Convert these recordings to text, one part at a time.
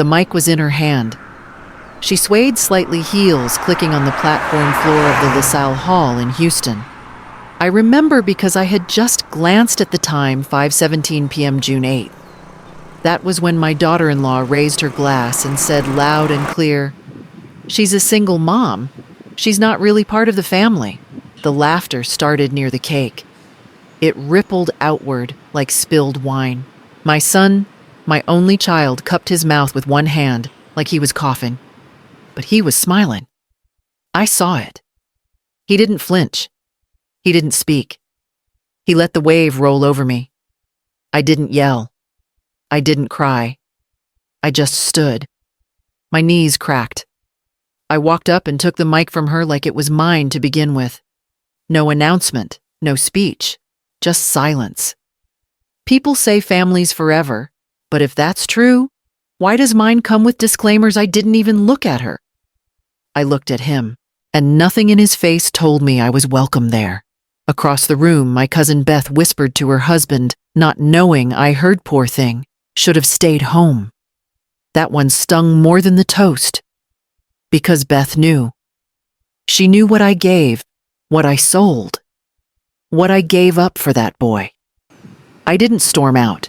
The mic was in her hand. She swayed slightly, heels clicking on the platform floor of the LaSalle Hall in Houston. I remember because I had just glanced at the time, 5:17 p.m. June 8th. That was when my daughter-in-law raised her glass and said loud and clear, "She's a single mom. She's not really part of the family." The laughter started near the cake. It rippled outward like spilled wine. My son, my only child, cupped his mouth with one hand like he was coughing. But he was smiling. I saw it. He didn't flinch. He didn't speak. He let the wave roll over me. I didn't yell. I didn't cry. I just stood. My knees cracked. I walked up and took the mic from her like it was mine to begin with. No announcement, no speech, just silence. People say families forever, but if that's true, why does mine come with disclaimers? I didn't even look at her. I looked at him, and nothing in his face told me I was welcome there. Across the room, my cousin Beth whispered to her husband, not knowing I heard, "Poor thing, should have stayed home." That one stung more than the toast. Because Beth knew. She knew what I gave, what I sold, what I gave up for that boy. I didn't storm out.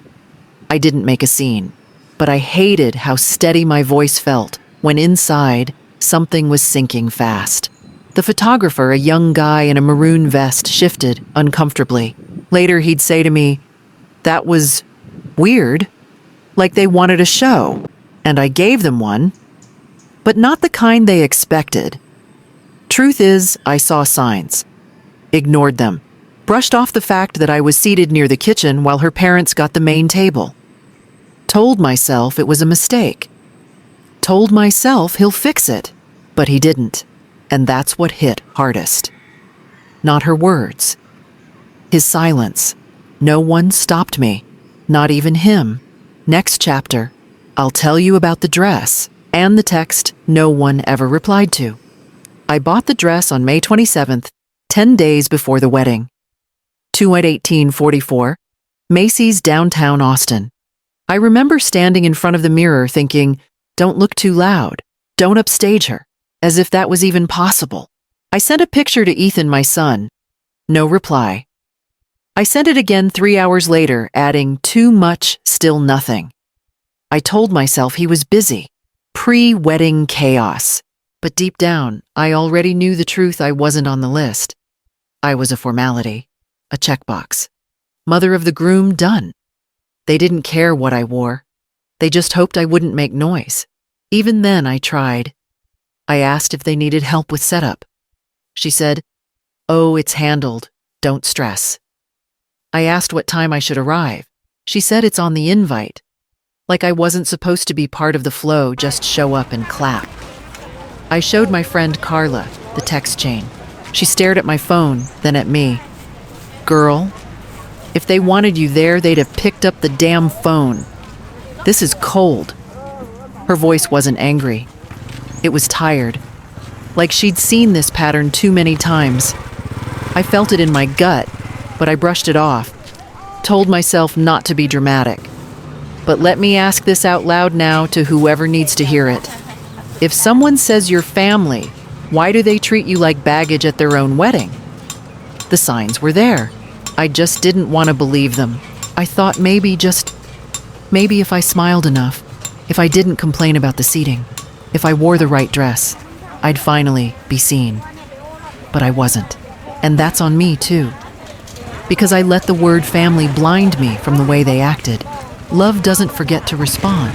I didn't make a scene. But I hated how steady my voice felt when inside something was sinking fast. The photographer, a young guy in a maroon vest, shifted uncomfortably. Later he'd say to me, "That was weird, like they wanted a show." And I gave them one, but not the kind they expected. Truth is, I saw signs, ignored them, brushed off the fact that I was seated near the kitchen while her parents got the main table. Told myself it was a mistake. Told myself he'll fix it, but he didn't. And that's what hit hardest. Not her words. His silence. No one stopped me, not even him. Next chapter, I'll tell you about the dress and the text no one ever replied to. I bought the dress on May 27th, 10 days before the wedding. 21844, Macy's, downtown Austin. I remember standing in front of the mirror thinking, don't look too loud, don't upstage her, as if that was even possible. I sent a picture to Ethan, my son. No reply. I sent it again 3 hours later, adding too much, still nothing. I told myself he was busy. Pre-wedding chaos. But deep down, I already knew the truth. I wasn't on the list. I was a formality, a checkbox. Mother of the groom, done. They didn't care what I wore. They just hoped I wouldn't make noise. Even then, I tried. I asked if they needed help with setup. She said, "Oh, it's handled. Don't stress." I asked what time I should arrive. She said it's on the invite. Like I wasn't supposed to be part of the flow, just show up and clap. I showed my friend Carla the text chain. She stared at my phone, then at me. "Girl, if they wanted you there, they'd have picked up the damn phone. This is cold." Her voice wasn't angry. It was tired. Like she'd seen this pattern too many times. I felt it in my gut, but I brushed it off. Told myself not to be dramatic. But let me ask this out loud now to whoever needs to hear it. If someone says you're family, why do they treat you like baggage at their own wedding? The signs were there. I just didn't want to believe them. I thought maybe if I smiled enough, if I didn't complain about the seating, if I wore the right dress, I'd finally be seen. But I wasn't. And that's on me too. Because I let the word family blind me from the way they acted. Love doesn't forget to respond.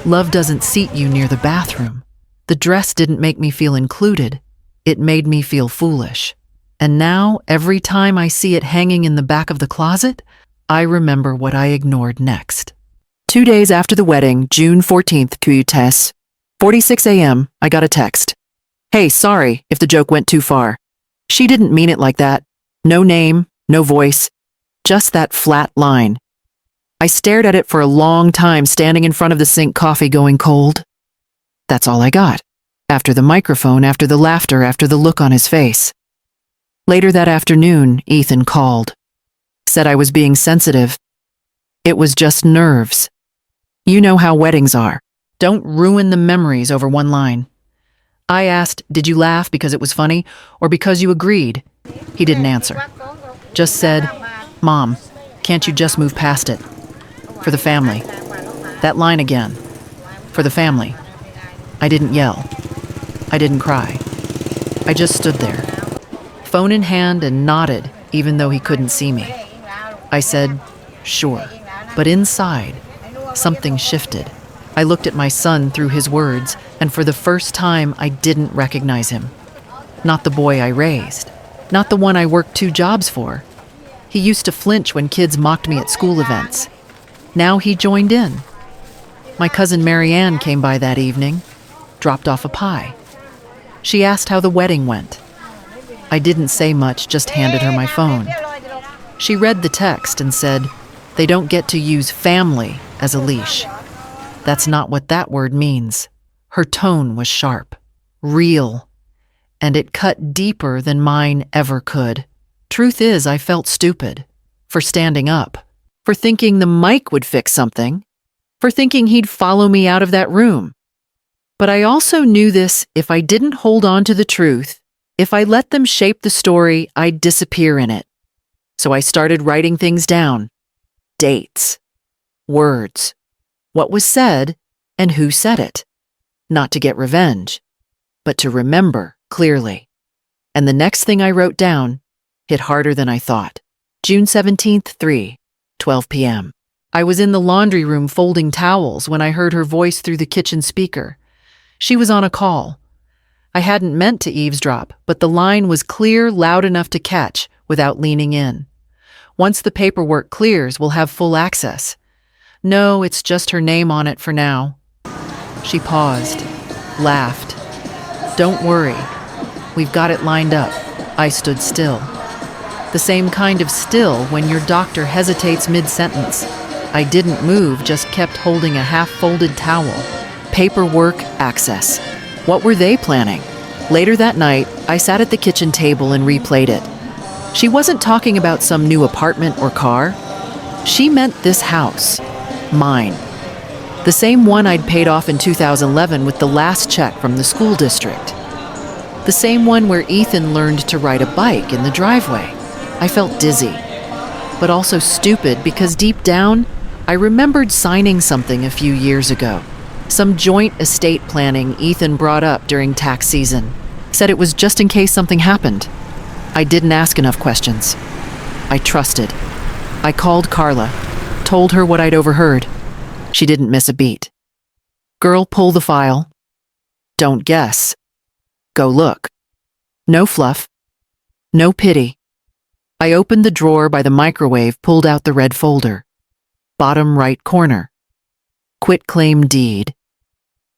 Love doesn't seat you near the bathroom. The dress didn't make me feel included. It made me feel foolish. And now, every time I see it hanging in the back of the closet, I remember what I ignored next. 2 days after the wedding, June 14th, 46 a.m., I got a text. "Hey, sorry if the joke went too far. She didn't mean it like that. No name, no voice, just that flat line." I stared at it for a long time, standing in front of the sink, coffee going cold. That's all I got. After the microphone, after the laughter, after the look on his face. Later that afternoon, Ethan called. Said I was being sensitive. It was just nerves. You know how weddings are. Don't ruin the memories over one line. I asked, did you laugh because it was funny or because you agreed? He didn't answer. Just said, Mom, can't you just move past it? For the family. That line again. For the family. I didn't yell. I didn't cry. I just stood there, phone in hand, and nodded even though he couldn't see me. I said, sure. But inside, something shifted. I looked at my son through his words, and for the first time, I didn't recognize him. Not the boy I raised. Not the one I worked 2 jobs for. He used to flinch when kids mocked me at school events. Now he joined in. My cousin Marianne came by that evening, dropped off a pie. She asked how the wedding went. I didn't say much, just handed her my phone. She read the text and said, they don't get to use family as a leash. That's not what that word means. Her tone was sharp, real, and it cut deeper than mine ever could. Truth is, I felt stupid for standing up, for thinking the mic would fix something, for thinking he'd follow me out of that room. But I also knew this: if I didn't hold on to the truth, if I let them shape the story, I'd disappear in it. So I started writing things down. Dates. Words. What was said and who said it. Not to get revenge, but to remember clearly. And the next thing I wrote down hit harder than I thought. June 17th, 3:12 p.m. I was in the laundry room folding towels when I heard her voice through the kitchen speaker. She was on a call. I hadn't meant to eavesdrop, but the line was clear, loud enough to catch without leaning in. Once the paperwork clears, we'll have full access. No, it's just her name on it for now. She paused, laughed. Don't worry. We've got it lined up. I stood still. The same kind of still when your doctor hesitates mid-sentence. I didn't move, just kept holding a half-folded towel. Paperwork access. What were they planning? Later that night, I sat at the kitchen table and replayed it. She wasn't talking about some new apartment or car. She meant this house. Mine. The same one I'd paid off in 2011 with the last check from the school district. The same one where Ethan learned to ride a bike in the driveway. I felt dizzy, but also stupid because deep down, I remembered signing something a few years ago. Some joint estate planning Ethan brought up during tax season. Said it was just in case something happened. I didn't ask enough questions. I trusted. I called Carla, told her what I'd overheard. She didn't miss a beat. Girl, pull the file. Don't guess. Go look. No fluff. No pity. I opened the drawer by the microwave, pulled out the red folder. Bottom right corner. Quitclaim deed.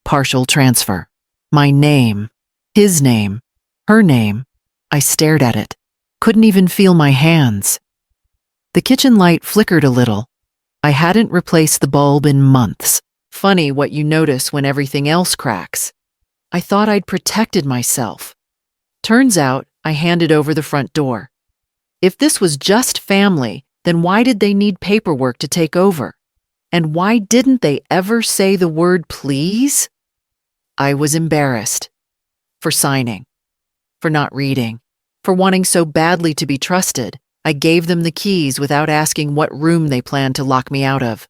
Partial transfer. My name. His name. Her name. I stared at it. Couldn't even feel my hands. The kitchen light flickered a little. I hadn't replaced the bulb in months. Funny what you notice when everything else cracks. I thought I'd protected myself. Turns out I handed over the front door. If this was just family, then why did they need paperwork to take over? And why didn't they ever say the word please? I was embarrassed. For signing. For not reading. For wanting so badly to be trusted. I gave them the keys without asking what room they planned to lock me out of.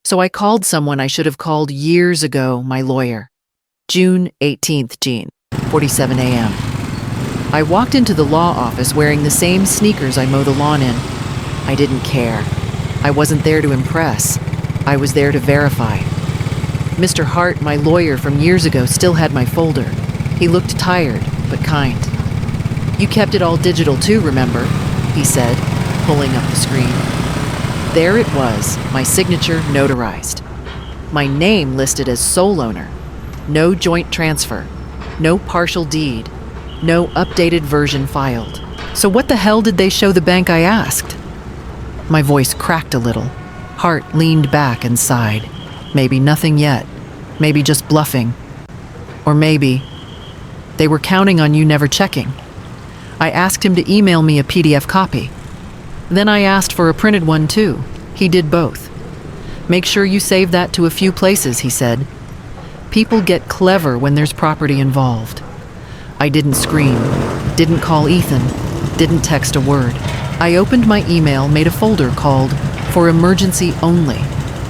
So I called someone I should have called years ago, my lawyer. June 18th, 4:47 a.m. I walked into the law office wearing the same sneakers I mow the lawn in. I didn't care. I wasn't there to impress. I was there to verify. Mr. Hart, my lawyer from years ago, still had my folder. He looked tired, but kind. You kept it all digital too, remember? He said, pulling up the screen. There it was, my signature notarized. My name listed as sole owner. No joint transfer. No partial deed. No updated version filed. So what the hell did they show the bank I asked? My voice cracked a little. Hart leaned back and sighed. Maybe nothing yet. Maybe just bluffing. Or maybe they were counting on you never checking. I asked him to email me a PDF copy. Then I asked for a printed one too. He did both. Make sure you save that to a few places, he said. People get clever when there's property involved. I didn't scream, didn't call Ethan, didn't text a word. I opened my email, made a folder called "For Emergency Only,"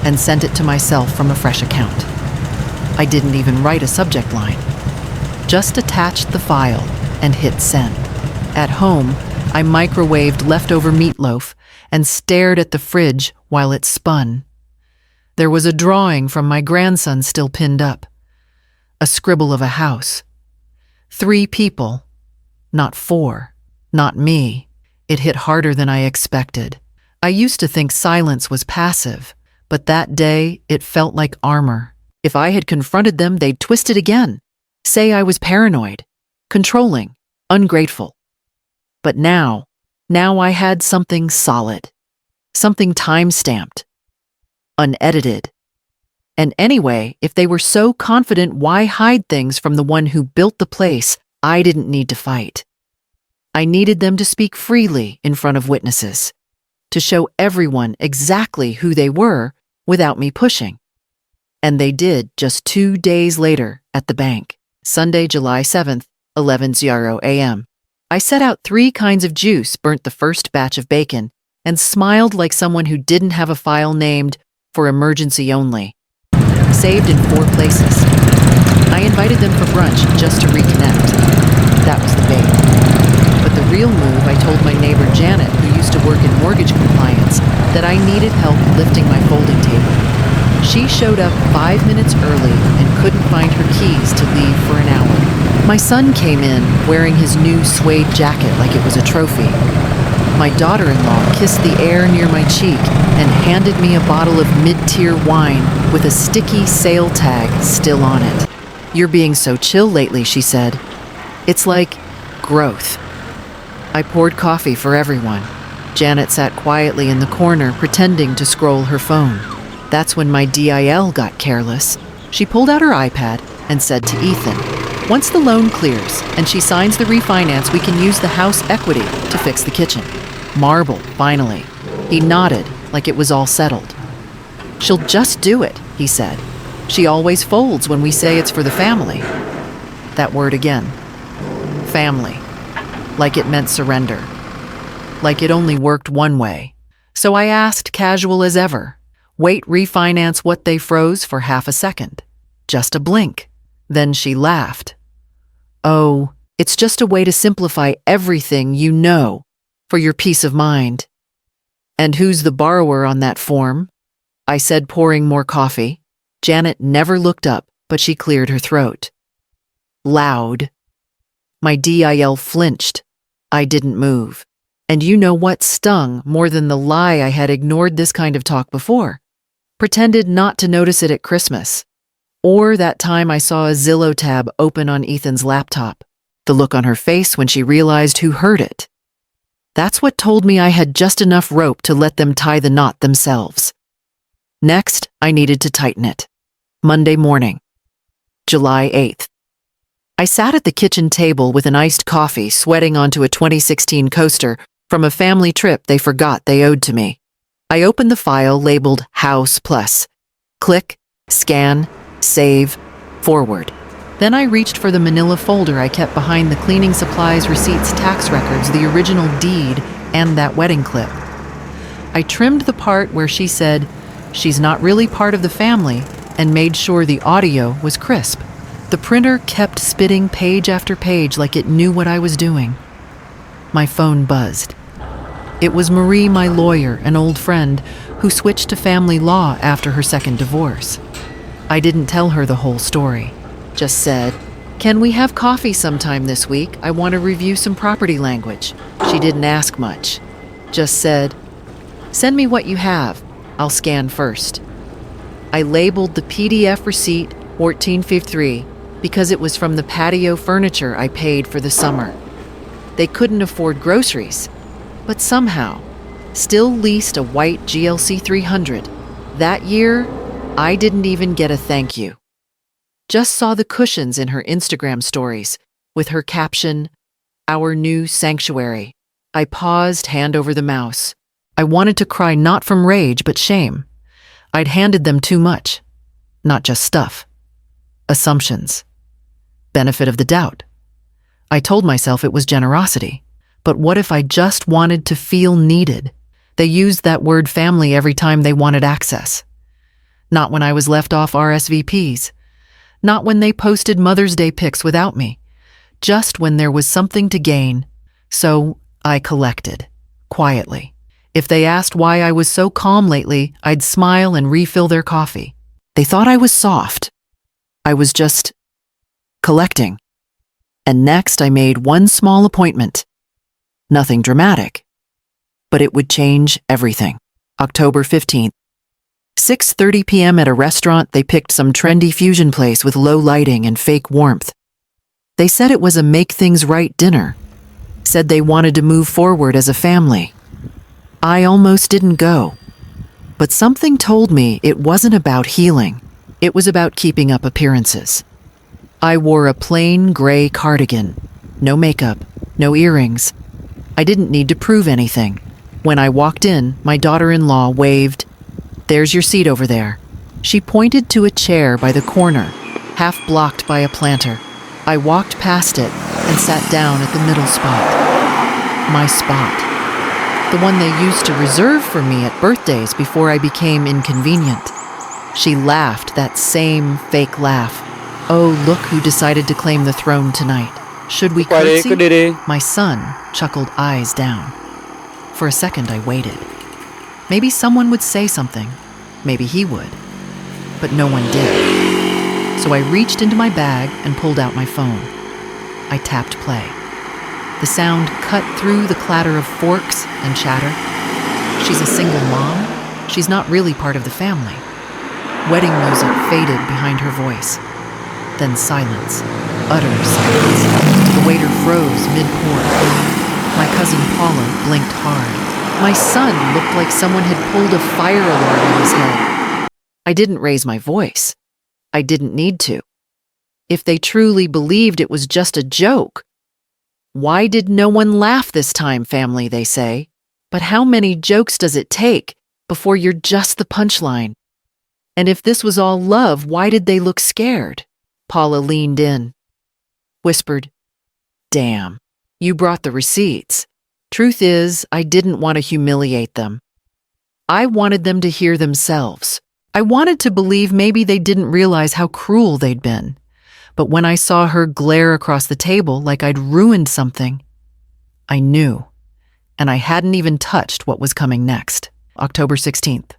and sent it to myself from a fresh account. I didn't even write a subject line. Just attached the file and hit send. At home, I microwaved leftover meatloaf and stared at the fridge while it spun. There was a drawing from my grandson still pinned up. A scribble of a house. 3 people. Not 4. Not me. It hit harder than I expected. I used to think silence was passive, but that day it felt like armor. If I had confronted them, they'd twist it again. Say I was paranoid, controlling, ungrateful. But now I had something solid. Something time-stamped. Unedited. And anyway, if they were so confident, why hide things from the one who built the place? I didn't need to fight. I needed them to speak freely in front of witnesses, to show everyone exactly who they were without me pushing. And they did just 2 days later at the bank, Sunday, July 7th, 11:00 a.m. I set out 3 kinds of juice, burnt the first batch of bacon, and smiled like someone who didn't have a file named "For Emergency Only." Saved in 4 places. I invited them for brunch just to reconnect. That was the bait. But the real move, I told my neighbor Janet, who used to work in mortgage compliance, that I needed help lifting my folding table. She showed up 5 minutes early and couldn't find her keys to leave for an hour. My son came in wearing his new suede jacket like it was a trophy. My daughter-in-law kissed the air near my cheek and handed me a bottle of mid-tier wine with a sticky sale tag still on it. "You're being so chill lately," she said. "It's like growth." I poured coffee for everyone. Janet sat quietly in the corner, pretending to scroll her phone. That's when my DIL got careless. She pulled out her iPad and said to Ethan, "Once the loan clears and she signs the refinance, we can use the house equity to fix the kitchen." Marble, finally. He nodded like it was all settled. "She'll just do it," he said. "She always folds when we say it's for the family." That word again. Family. Like it meant surrender. Like it only worked one way. So I asked, casual as ever, "Wait, refinance what they froze for half a second." Just a blink. Then she laughed. "Oh, it's just a way to simplify everything you know, for your peace of mind." "And who's the borrower on that form?" I said, pouring more coffee. Janet never looked up, but she cleared her throat. Loud. My DIL flinched. I didn't move. And you know what stung more than the lie I had ignored this kind of talk before? Pretended not to notice it at Christmas. Or that time I saw a Zillow tab open on Ethan's laptop. The look on her face when she realized who heard it. That's what told me I had just enough rope to let them tie the knot themselves. Next, I needed to tighten it. Monday morning, July 8th. I sat at the kitchen table with an iced coffee, sweating onto a 2016 coaster from a family trip they forgot they owed to me. I opened the file labeled House Plus. Click, scan, save, forward. Then I reached for the manila folder I kept behind the cleaning supplies, receipts, tax records, the original deed, and that wedding clip. I trimmed the part where she said, "She's not really part of the family," and made sure the audio was crisp. The printer kept spitting page after page like it knew what I was doing. My phone buzzed. It was Marie, my lawyer, an old friend, who switched to family law after her second divorce. I didn't tell her the whole story. Just said, "Can we have coffee sometime this week? I want to review some property language." She didn't ask much. Just said, "Send me what you have. I'll scan first." I labeled the PDF receipt 1453 because it was from the patio furniture I paid for the summer. They couldn't afford groceries, but somehow still leased a white GLC 300. That year, I didn't even get a thank you. Just saw the cushions in her Instagram stories with her caption, "Our new sanctuary." I paused, hand over the mouse. I wanted to cry, not from rage, but shame. I'd handed them too much, not just stuff. assumptions, benefit of the doubt. I told myself it was generosity. But what if I just wanted to feel needed? They used that word family every time they wanted access. Not when I was left off RSVPs. Not when they posted Mother's Day pics without me. Just when there was something to gain. So I collected, quietly. If they asked why I was so calm lately, I'd smile and refill their coffee. They thought I was soft. I was just collecting. And next I made one small appointment. Nothing dramatic. But it would change everything. October 15th. 6:30 p.m. at a restaurant. They picked some trendy fusion place with low lighting and fake warmth. They said it was a make things right dinner. Said they wanted to move forward as a family. I almost didn't go. But something told me it wasn't about healing. It was about keeping up appearances. I wore a plain gray cardigan. No makeup, no earrings. I didn't need to prove anything. When I walked in, my daughter-in-law waved, "There's your seat over there." She pointed to a chair by the corner, half blocked by a planter. I walked past it and sat down at the middle spot. My spot. The one they used to reserve for me at birthdays before I became inconvenient. She laughed, that same fake laugh. Oh, look who decided to claim the throne tonight. Should we curtsy? My son chuckled, eyes down. For a second, I waited. Maybe someone would say something. Maybe he would. But no one did. So I reached into my bag and pulled out my phone. I tapped play. The sound cut through the clatter of forks and chatter. She's a single mom. She's not really part of the family. Wedding music faded behind her voice. Then silence. Utter silence. The waiter froze mid-pour. My cousin Paula blinked hard. My son looked like someone had pulled a fire alarm in his head. I didn't raise my voice. I didn't need to. If they truly believed it was just a joke, why did no one laugh this time, family, they say? But how many jokes does it take before you're just the punchline? And if this was all love, why did they look scared? Paula leaned in, whispered, "Damn, you brought the receipts." Truth is, I didn't want to humiliate them. I wanted them to hear themselves. I wanted to believe maybe they didn't realize how cruel they'd been. But when I saw her glare across the table like I'd ruined something, I knew. And I hadn't even touched what was coming next. October 16th.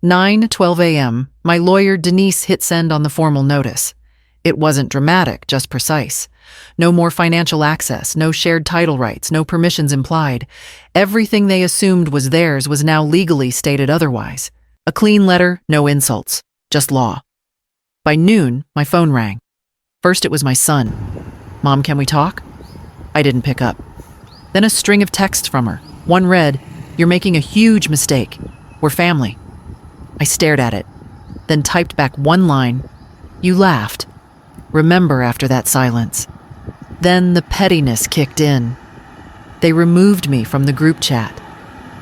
9:12 a.m., my lawyer Denise hit send on the formal notice. It wasn't dramatic, just precise. No more financial access, no shared title rights, no permissions implied. Everything they assumed was theirs was now legally stated otherwise. A clean letter, no insults, just law. By noon, my phone rang. First it was my son. "Mom, can we talk?" I didn't pick up. Then a string of texts from her. One read, "You're making a huge mistake. We're family." I stared at it, then typed back one line, "You laughed. Remember after that silence." Then the pettiness kicked in. They removed me from the group chat,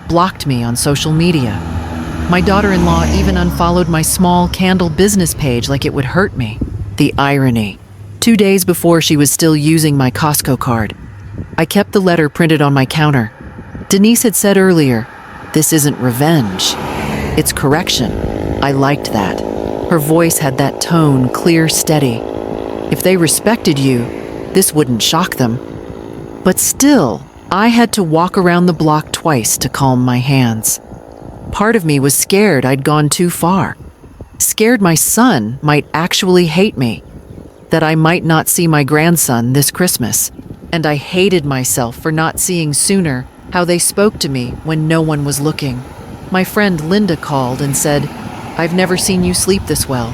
blocked me on social media. My daughter-in-law even unfollowed my small candle business page like it would hurt me. The irony. 2 days before, she was still using my Costco card. I kept the letter printed on my counter. Denise had said earlier, "This isn't revenge. It's correction." I liked that. Her voice had that tone, clear, steady. If they respected you, this wouldn't shock them. But still, I had to walk around the block twice to calm my hands. Part of me was scared I'd gone too far. Scared my son might actually hate me. That I might not see my grandson this Christmas. And I hated myself for not seeing sooner how they spoke to me when no one was looking. My friend Linda called and said, "I've never seen you sleep this well.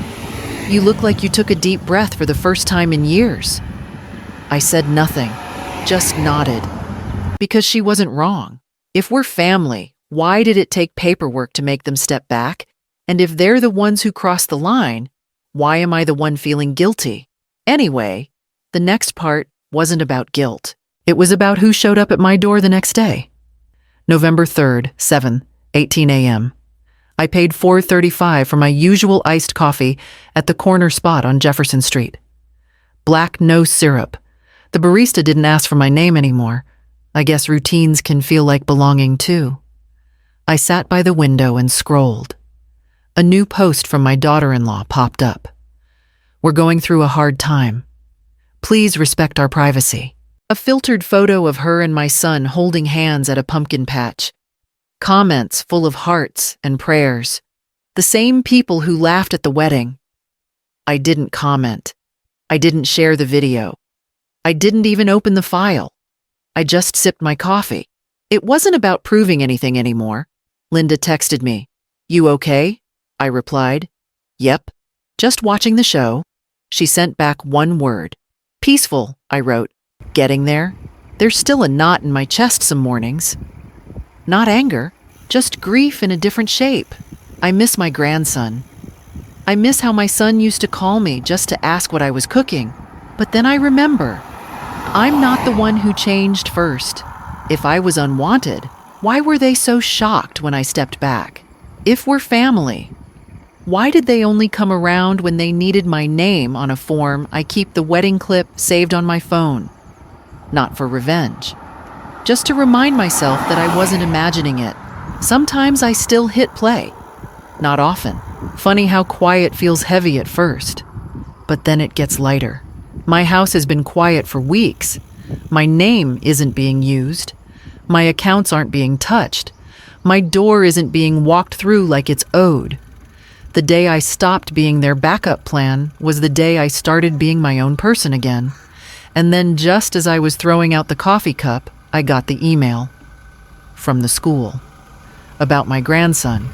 You look like you took a deep breath for the first time in years." I said nothing, just nodded. Because she wasn't wrong. If we're family, why did it take paperwork to make them step back? And if they're the ones who crossed the line, why am I the one feeling guilty? Anyway, the next part wasn't about guilt. It was about who showed up at my door the next day. November 3rd, 7:18 a.m. I paid $4.35 for my usual iced coffee at the corner spot on Jefferson Street. Black, no syrup. The barista didn't ask for my name anymore. I guess routines can feel like belonging too. I sat by the window and scrolled. A new post from my daughter-in-law popped up. "We're going through a hard time. Please respect our privacy." A filtered photo of her and my son holding hands at a pumpkin patch. Comments full of hearts and prayers. The same people who laughed at the wedding. I didn't comment. I didn't share the video. I didn't even open the file. I just sipped my coffee. It wasn't about proving anything anymore. Linda texted me. "You okay?" I replied. "Yep. Just watching the show." She sent back one word. "Peaceful," I wrote. "Getting there. There's still a knot in my chest some mornings." Not anger, just grief in a different shape. I miss my grandson. I miss how my son used to call me just to ask what I was cooking. But then I remember, I'm not the one who changed first. If I was unwanted, why were they so shocked when I stepped back? If we're family, why did they only come around when they needed my name on a form I keep the wedding clip saved on my phone? Not for revenge. Just to remind myself that I wasn't imagining it. Sometimes I still hit play. Not often. Funny how quiet feels heavy at first. But then it gets lighter. My house has been quiet for weeks. My name isn't being used. My accounts aren't being touched. My door isn't being walked through like it's owed. The day I stopped being their backup plan was the day I started being my own person again. And then just as I was throwing out the coffee cup, I got the email from the school about my grandson.